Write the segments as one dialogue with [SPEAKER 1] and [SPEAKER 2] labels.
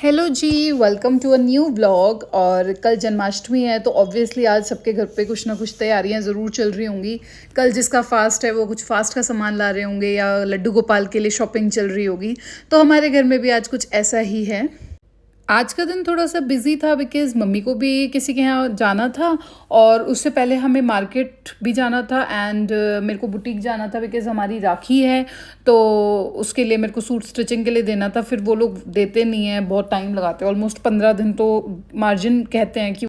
[SPEAKER 1] Hello ji, welcome to a new vlog. और कल जन्माष्टमी है तो ऑब्वियसली आज सबके घर पे कुछ ना कुछ तैयारियां ज़रूर चल रही होंगी। कल जिसका फास्ट है वो कुछ फास्ट का सामान ला रहे होंगे या लड्डू गोपाल के लिए शॉपिंग चल रही होगी। तो हमारे घर में भी आज कुछ ऐसा ही है। आज का दिन थोड़ा सा बिजी था बिकॉज़ मम्मी को भी किसी के यहाँ जाना था और उससे पहले हमें मार्केट भी जाना था एंड मेरे को बुटीक जाना था बिकॉज़ हमारी राखी है। तो उसके लिए मेरे को सूट स्टिचिंग के लिए देना था। फिर वो लोग देते नहीं हैं, बहुत टाइम लगाते हैं, ऑलमोस्ट 15 दिन तो मार्जिन कहते हैं कि।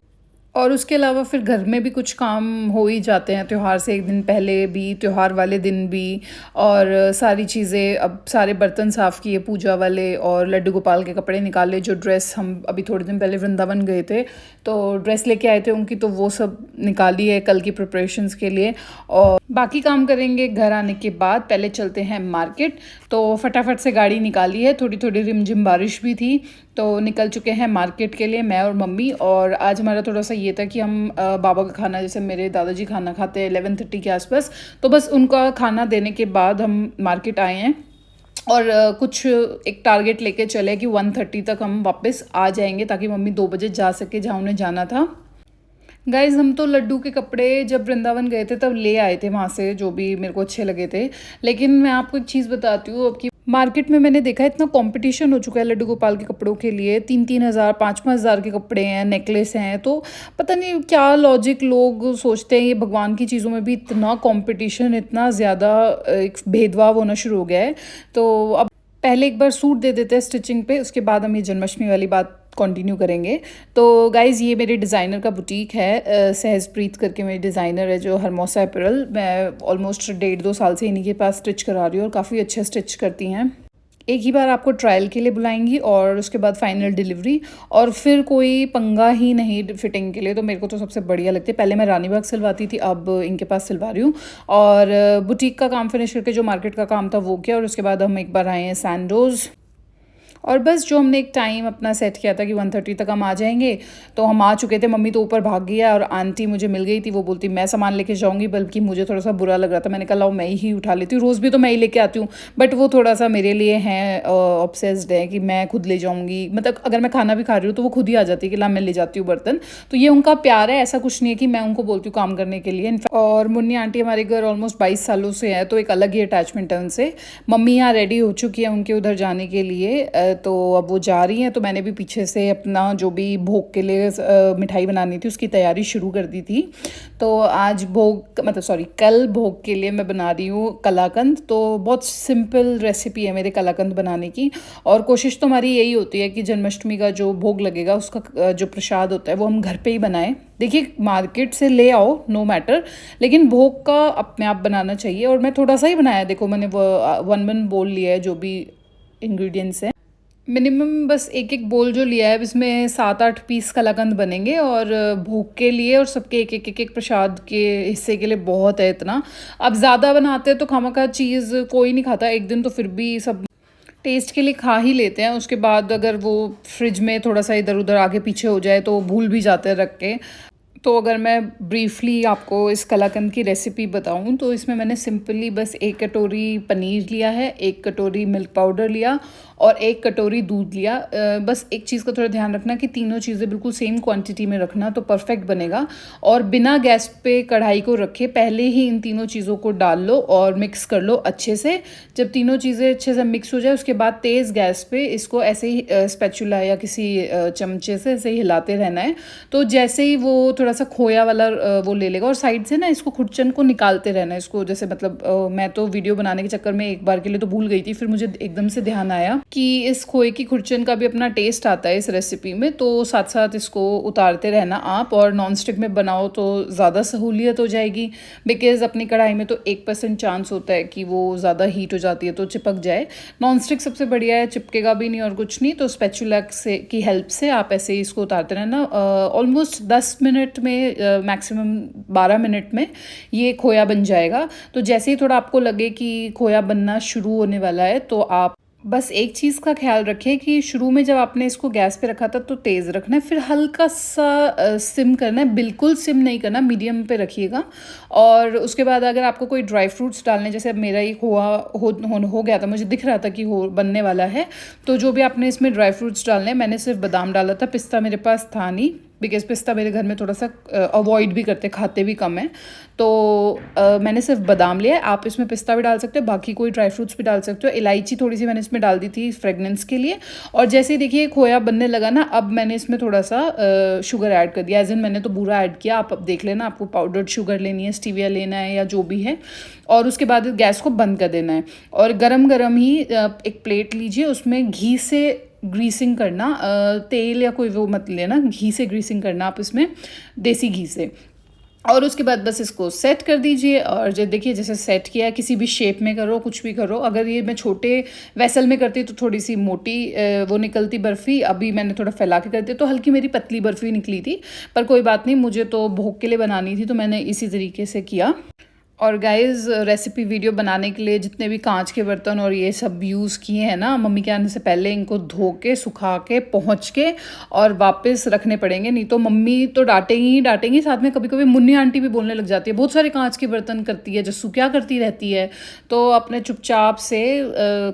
[SPEAKER 1] और उसके अलावा फिर घर में भी कुछ काम हो ही जाते हैं, त्यौहार से एक दिन पहले भी, त्यौहार वाले दिन भी। और सारी चीज़ें, अब सारे बर्तन साफ़ किए पूजा वाले और लड्डू गोपाल के कपड़े निकाले। जो ड्रेस हम अभी थोड़े दिन पहले वृंदावन गए थे तो ड्रेस लेके आए थे उनकी, तो वो सब निकाली है कल की प्रिपरेशंस के लिए। और बाकी काम करेंगे घर आने के बाद। पहले चलते हैं मार्केट। तो फटाफट से गाड़ी निकाली है, थोड़ी थोड़ी रिमझिम बारिश भी थी तो निकल चुके हैं मार्केट के लिए, मैं और मम्मी। और आज हमारा थोड़ा सा ये था कि हम बाबा का खाना, जैसे मेरे दादाजी खाना खाते हैं 11:30 के आसपास, तो बस उनका खाना देने के बाद हम मार्केट आए हैं। और कुछ एक टारगेट लेके चले कि 1:30 तक हम वापस आ जाएंगे ताकि मम्मी 2 बजे जा सके जहाँ उन्हें जाना था। गाइज, हम तो लड्डू के कपड़े जब वृंदावन गए थे तब ले आए थे वहाँ से, जो भी मेरे को अच्छे लगे थे। लेकिन मैं आपको एक चीज़ बताती हूँ, अब की मार्केट में मैंने देखा है इतना कंपटीशन हो चुका है लड्डू गोपाल के कपड़ों के लिए। 3-3 हज़ार 5-5 हज़ार के कपड़े हैं, नेकलेस हैं। तो पता नहीं क्या लॉजिक लोग सोचते हैं, ये भगवान की चीज़ों में भी इतना कंपटीशन, इतना ज़्यादा एक भेदभाव होना शुरू हो गया है। तो अब पहले एक बार सूट दे देते हैं स्टिचिंग पे, उसके बाद हम ये जन्माष्टमी वाली बात कंटिन्यू करेंगे। तो गाइज़, ये मेरे डिज़ाइनर का बुटीक है, सहजप्रीत करके मेरी डिज़ाइनर है जो हरमोसा अपैरल। मैं ऑलमोस्ट 1.5-2 साल से इन्हीं के पास स्टिच करा रही हूँ और काफ़ी अच्छा स्टिच करती हैं। एक ही बार आपको ट्रायल के लिए बुलाएंगी और उसके बाद फाइनल डिलीवरी, और फिर कोई पंगा ही नहीं फिटिंग के लिए। तो मेरे को तो सबसे बढ़िया लगती है। पहले मैं रानी बाग सिलवाती थी, अब इनके पास सिलवा रही हूँ। और बुटीक का काम फिनिश करके जो मार्केट का काम था वो किया, और उसके बाद हम एक बार आए हैं सैंडोज़। और बस जो हमने एक टाइम अपना सेट किया था कि 1:30 तक हम आ जाएंगे, तो हम आ चुके थे। मम्मी तो ऊपर भाग गया और आंटी मुझे मिल गई थी, वो बोलती मैं सामान लेके जाऊंगी, बल्कि मुझे थोड़ा सा बुरा लग रहा था। मैंने कहा लाओ मैं ही उठा लेती हूँ, रोज़ भी तो मैं ही लेके आती हूँ, बट वो थोड़ा सा मेरे लिए हैं ऑब्सेस्ड है कि मैं खुद ले जाऊँगी। मतलब अगर मैं खाना भी खा रही हूँ तो वो खुद ही आ जाती है कि ला मैं ले जाती हूँ बर्तन। तो ये उनका प्यार है, ऐसा कुछ नहीं है कि मैं उनको बोलती हूँ काम करने के लिए। और मुन्नी आंटी हमारे घर ऑलमोस्ट 22 सालों से है, तो एक अलग ही अटैचमेंट है उनसे। मम्मी यहाँ रेडी हो चुकी है उनके उधर जाने के लिए, तो अब वो जा रही हैं। तो मैंने भी पीछे से अपना जो भी भोग के लिए मिठाई बनानी थी उसकी तैयारी शुरू कर दी थी। तो आज भोग, मतलब सॉरी, कल भोग के लिए मैं बना रही हूँ कलाकंद। तो बहुत सिंपल रेसिपी है मेरे कलाकंद बनाने की, और कोशिश तो हमारी यही होती है कि जन्माष्टमी का जो भोग लगेगा उसका जो प्रसाद होता है वो हम घर पे ही बनाएं। देखिए, मार्केट से ले आओ नो मैटर, लेकिन भोग का अपने आप बनाना चाहिए। और मैं थोड़ा सा ही बनाया, देखो मैंने वो 1 बोल लिया है जो भी इंग्रेडिएंट्स हैं। मिनिमम बस एक एक बोल जो लिया है, इसमें 7-8 पीस कलाकंद बनेंगे। और भोग के लिए और सबके एक एक प्रसाद के हिस्से के लिए बहुत है इतना। अब ज़्यादा बनाते हैं तो खामखा चीज़ कोई नहीं खाता, एक दिन तो फिर भी सब टेस्ट के लिए खा ही लेते हैं। उसके बाद अगर वो फ्रिज में थोड़ा सा इधर उधर आगे पीछे हो जाए तो भूल भी जाते हैं रख के। तो अगर मैं ब्रीफली आपको इस कलाकंद की रेसिपी बताऊं तो इसमें मैंने सिंपली बस 1 कटोरी पनीर लिया है, 1 कटोरी मिल्क पाउडर लिया और 1 कटोरी दूध लिया। बस एक चीज़ का थोड़ा ध्यान रखना कि तीनों चीज़ें बिल्कुल सेम क्वांटिटी में रखना, तो परफेक्ट बनेगा। और बिना गैस पे कढ़ाई को रखे पहले ही इन तीनों चीज़ों को डाल लो और मिक्स कर लो अच्छे से। जब तीनों चीज़ें अच्छे से मिक्स हो जाए उसके बाद तेज़ गैस पे इसको ऐसे ही स्पैचुला या किसी चमचे से ऐसे ही हिलाते रहना है। तो जैसे ही वो थोड़ा सा खोया वाला वो ले लेगा, और साइड से ना इसको खुरचन को निकालते रहना है इसको। जैसे मतलब मैं तो वीडियो बनाने के चक्कर में एक बार के लिए तो भूल गई थी, फिर मुझे एकदम से ध्यान आया कि इस खोए की खुरचन का भी अपना टेस्ट आता है इस रेसिपी में। तो साथ साथ इसको उतारते रहना आप। और नॉन स्टिक में बनाओ तो ज़्यादा सहूलियत हो जाएगी, बिकॉज़ अपनी कढ़ाई में तो 1% चांस होता है कि वो ज़्यादा हीट हो जाती है तो चिपक जाए। नॉन स्टिक सबसे बढ़िया है, चिपकेगा भी नहीं और कुछ नहीं। तो स्पैचुला से की हेल्प से आप ऐसे ही इसको उतारते रहना। ऑलमोस्ट 10 मिनट में, मैक्सिमम 12 मिनट में ये खोया बन जाएगा। तो जैसे ही थोड़ा आपको लगे कि खोया बनना शुरू होने वाला है तो आप बस एक चीज़ का ख़्याल रखें कि शुरू में जब आपने इसको गैस पे रखा था तो तेज़ रखना है, फिर हल्का सा सिम करना है, बिल्कुल सिम नहीं करना, मीडियम पे रखिएगा। और उसके बाद अगर आपको कोई ड्राई फ्रूट्स डालने, जैसे अब मेरा एक हो गया था, मुझे दिख रहा था कि हो बनने वाला है, तो जो भी आपने इसमें ड्राई फ्रूट्स डालने हैं, मैंने सिर्फ बादाम डाला था, पिस्ता मेरे पास था नहीं, बिकॉज़ पिस्ता मेरे घर में थोड़ा सा अवॉइड भी करते, खाते भी कम है। तो मैंने सिर्फ बादाम लिया है। आप इसमें पिस्ता भी डाल सकते हो, बाकी कोई ड्राई फ्रूट्स भी डाल सकते हो। इलायची थोड़ी सी मैंने इसमें डाल दी थी फ्रेगनेंस के लिए। और जैसे ही देखिए खोया बनने लगा ना, अब मैंने इसमें थोड़ा सा शुगर ऐड कर दिया, एज इन मैंने तो बूरा ऐड किया। आप अब देख लेना, आपको पाउडर्ड शुगर लेनी है, स्टीविया लेना है या जो भी है। और उसके बाद गैस को बंद कर देना है और गरम गरम ही एक प्लेट लीजिए, उसमें घी से ग्रीसिंग करना, तेल या कोई वो मत लेना, घी से ग्रीसिंग करना आप इसमें, देसी घी से। और उसके बाद बस इसको सेट कर दीजिए। और जो देखिए जैसे सेट किया है, किसी भी शेप में करो, कुछ भी करो। अगर ये मैं छोटे वेसल में करती तो थोड़ी सी मोटी वो निकलती बर्फ़ी, अभी मैंने थोड़ा फैला के करती तो हल्की मेरी पतली बर्फ़ी निकली थी। पर कोई बात नहीं, मुझे तो भोग के लिए बनानी थी तो मैंने इसी तरीके से किया। और गाइज़ रेसिपी वीडियो बनाने के लिए जितने भी कांच के बर्तन और ये सब यूज़ किए हैं ना, मम्मी के आने से पहले इनको धो के, सुखा के, पहुँच के और वापस रखने पड़ेंगे, नहीं तो मम्मी तो डांटेंगी ही डांटेंगी। साथ में कभी कभी मुन्नी आंटी भी बोलने लग जाती है, बहुत सारे कांच के बर्तन करती है, जस्सू क्या करती रहती है। तो अपने चुपचाप से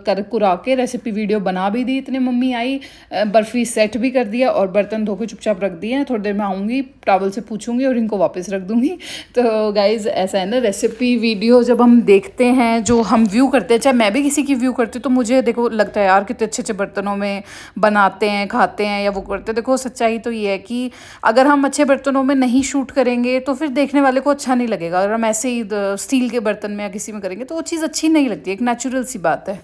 [SPEAKER 1] कर कुरा के रेसिपी वीडियो बना भी दी। इतने मम्मी आई, बर्फ़ी सेट भी कर दिया और बर्तन धो के चुपचाप रख दिए हैं। थोड़ी देर में आऊँगी, टॉवल से पूछूंगी और इनको वापस रख दूँगी। तो गाइज़ ऐसा है ना, रेसिपी वीडियो जब हम देखते हैं, जो हम व्यू करते हैं, चाहे मैं भी किसी की व्यू करती हूँ, तो मुझे देखो लगता है यार कितने अच्छे अच्छे बर्तनों में बनाते हैं, खाते हैं या वो करते हैं। देखो सच्चाई तो ये है कि अगर हम अच्छे बर्तनों में नहीं शूट करेंगे तो फिर देखने वाले को अच्छा नहीं लगेगा। अगर हम ऐसे ही स्टील के बर्तन में या किसी में करेंगे तो वो चीज़ अच्छी नहीं लगती, एक नेचुरल सी बात है।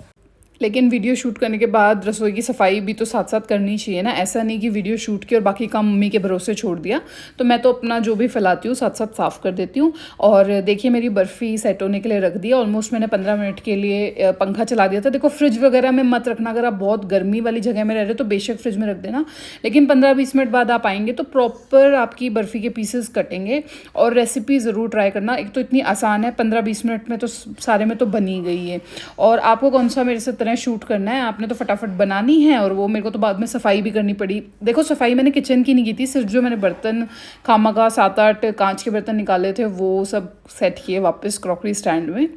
[SPEAKER 1] लेकिन वीडियो शूट करने के बाद रसोई की सफाई भी तो साथ साथ करनी चाहिए ना। ऐसा नहीं कि वीडियो शूट की और बाकी काम मम्मी के भरोसे छोड़ दिया। तो मैं तो अपना जो भी फैलाती हूँ साथ साथ साफ़ कर देती हूँ। और देखिए मेरी बर्फ़ी सेट होने के लिए रख दिया। ऑलमोस्ट मैंने 15 मिनट के लिए पंखा चला दिया था। देखो फ्रिज वगैरह में मत रखना, अगर आप बहुत गर्मी वाली जगह में रह रहे हो तो बेशक फ्रिज में रख देना, लेकिन 15-20 मिनट बाद आप आएंगे तो प्रॉपर आपकी बर्फ़ी के पीसेस कटेंगे। और रेसिपी ज़रूर ट्राई करना, एक तो इतनी आसान है, 15-20 मिनट में तो सारे में तो बनी गई है। और आपको कौन सा मेरे से तरह शूट करना है, आपने तो फटाफट बनानी है। और वो मेरे को तो बाद में सफाई भी करनी पड़ी। देखो सफाई मैंने किचन की नहीं की थी, सिर्फ जो मैंने बर्तन खामखा 7-8 कांच के बर्तन निकाले थे वो सब सेट किए वापस क्रॉकरी स्टैंड में,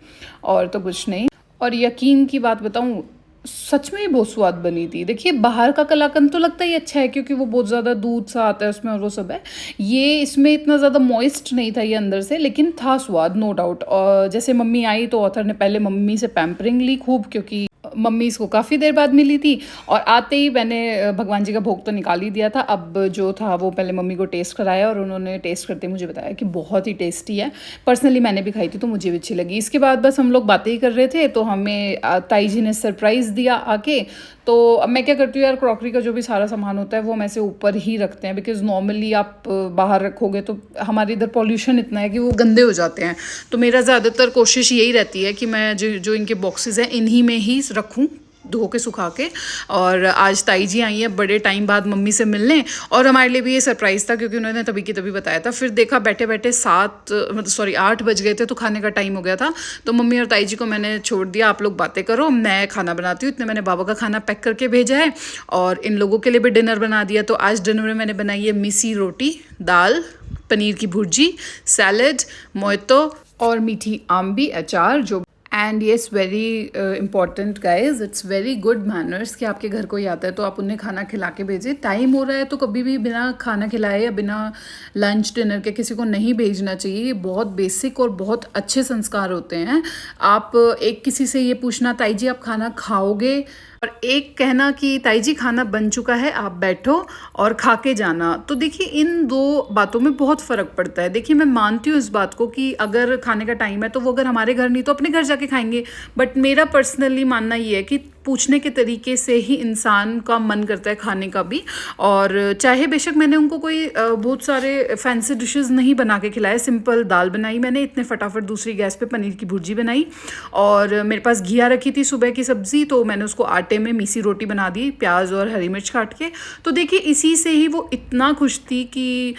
[SPEAKER 1] और तो कुछ नहीं। और यकीन की बात बताऊं, सच में ही बहुत स्वाद बनी थी। देखिए बाहर का कलाकंद तो लगता ही अच्छा है क्योंकि वो बहुत ज़्यादा दूध सा आता है उसमें और वो सब है। ये इसमें इतना ज़्यादा मॉइस्ट नहीं था ये अंदर से, लेकिन था स्वाद नो डाउट। और जैसे मम्मी आई तो ऑथर ने पहले मम्मी से पैम्परिंग ली खूब, क्योंकि मम्मी इसको काफ़ी देर बाद मिली थी। और आते ही मैंने भगवान जी का भोग तो निकाल ही दिया था। अब जो था वो पहले मम्मी को टेस्ट कराया और उन्होंने टेस्ट करते मुझे बताया कि बहुत ही टेस्टी है। पर्सनली मैंने भी खाई थी तो मुझे भी अच्छी लगी। इसके बाद बस हम लोग बातें ही कर रहे थे तो हमें ताई जी ने सरप्राइज़ दिया आके। तो अब मैं क्या करती हूँ यार, क्रॉकरी का जो भी सारा सामान होता है वो हम ऐसे ऊपर ही रखते हैं, बिकॉज़ नॉर्मली आप बाहर रखोगे तो हमारे इधर पॉल्यूशन इतना है कि वो गंदे हो जाते हैं। तो मेरा ज़्यादातर कोशिश यही रहती है कि मैं जो इनके बॉक्सेस हैं इन्हीं में ही रखूँ, धो के सुखा के। और आज ताई जी आई हैं बड़े टाइम बाद मम्मी से मिलने, और हमारे लिए भी ये सरप्राइज़ था क्योंकि उन्होंने तभी की तभी बताया था। फिर देखा बैठे बैठे 8 बज गए थे तो खाने का टाइम हो गया था। तो मम्मी और ताई जी को मैंने छोड़ दिया, आप लोग बातें करो, मैं खाना बनाती हूँ। इतने मैंने बाबा का खाना पैक करके भेजा है और इन लोगों के लिए भी डिनर बना दिया। तो आज डिनर में मैंने बनाई है मिसी रोटी, दाल, पनीर की भुर्जी, सैलड, मोइतो और मीठी आम्बी अचार। जो and yes very important guys, it's very good manners कि आपके घर कोई आता है तो आप उन्हें खाना खिला के भेजें। टाइम हो रहा है तो कभी भी बिना खाना खिलाए या बिना लंच डिनर के किसी को नहीं भेजना चाहिए। ये बहुत बेसिक और बहुत अच्छे संस्कार होते हैं। आप एक किसी से ये पूछना ताई जी आप खाना खाओगे, और एक कहना कि ताई जी खाना बन चुका है आप बैठो और खा के जाना। तो देखिए इन दो बातों में बहुत फ़र्क पड़ता है। देखिए मैं मानती हूँ इस बात को कि अगर खाने का टाइम है तो वो अगर हमारे घर नहीं तो अपने घर जाके खाएंगे, बट मेरा पर्सनली मानना ये है कि पूछने के तरीके से ही इंसान का मन करता है खाने का भी। और चाहे बेशक मैंने उनको कोई बहुत सारे फैंसी डिशेस नहीं बना के खिलाए, सिंपल दाल बनाई मैंने इतने फटाफट, दूसरी गैस पे पनीर की भुर्जी बनाई, और मेरे पास घिया रखी थी सुबह की सब्ज़ी तो मैंने उसको आटे में मीसी रोटी बना दी, प्याज और हरी मिर्च काट के। तो देखिए इसी से ही वो इतना खुश थी कि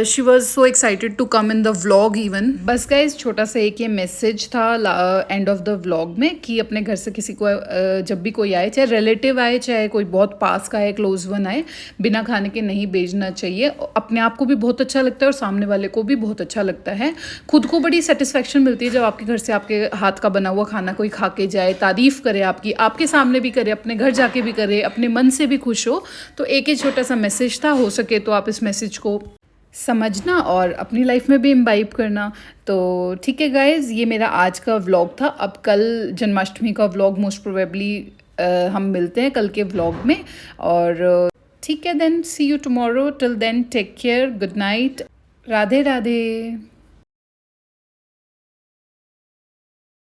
[SPEAKER 1] she was so excited to come in the vlog even. बस गाइस छोटा सा एक ये मैसेज था एंड ऑफ द व्लॉग में कि अपने घर से किसी को जब भी भी कोई आए, चाहे रिलेटिव आए चाहे कोई बहुत पास का है, क्लोज वन आए, बिना खाने के नहीं भेजना चाहिए। अपने आप को भी बहुत अच्छा लगता है और सामने वाले को भी बहुत अच्छा लगता है। खुद को बड़ी सेटिस्फेक्शन मिलती है जब आपके घर से आपके हाथ का बना हुआ खाना कोई खा के जाए, तारीफ़ करे आपकी, आपके सामने भी करे, अपने घर जाके भी करे, अपने मन से भी खुश हो। तो एक ही छोटा सा मैसेज था, हो सके तो आप इस मैसेज को समझना और अपनी लाइफ में भी इम्बाइब करना। तो ठीक है गाइज़, ये मेरा आज का व्लॉग था। अब कल जन्माष्टमी का व्लॉग मोस्ट प्रोबेबली हम मिलते हैं कल के व्लॉग में। और ठीक है then, see you tomorrow, till then take care, good night, Radhe Radhe.